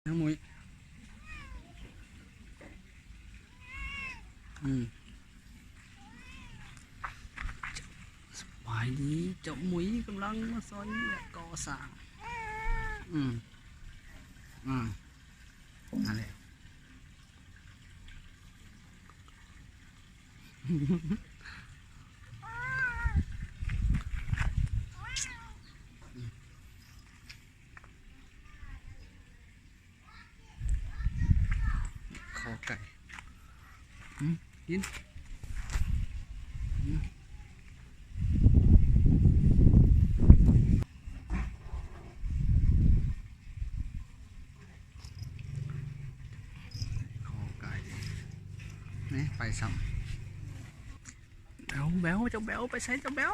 น้ำมุ้ยสบายดีเจ้ามุ้ยกำลังมาซอยก่อสร้างอืมอะไรคอไก่กินคอไก่นี่ไปซ้ำแบวเจ้าแบวไปใช้เจ้าแบว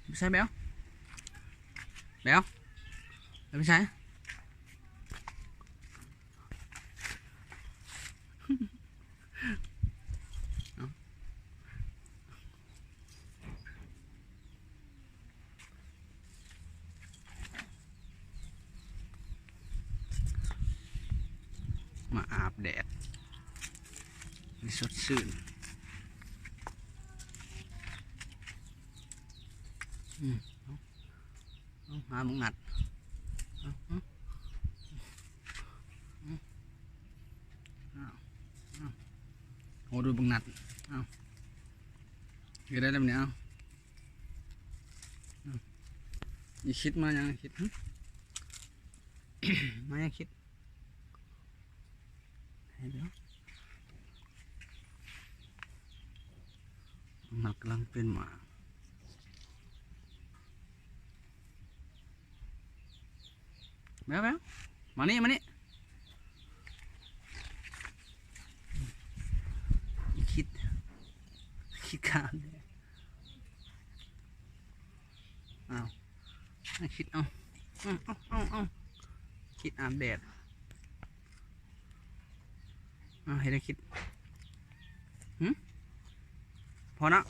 ไปใช้แบวแบวไปใช้มาอาบแดดให้สดชื่นหามึงงัดโอ้ดูบังนัดเกิดได้แล้วเนี่ยอย่าคิดมายังคิดมายังคิดเดี๋ยวมันกำลังเป็นหมาแบ๊วมานี่คิดการคิดคิดอาบแดดให้ได้คิดพอนะ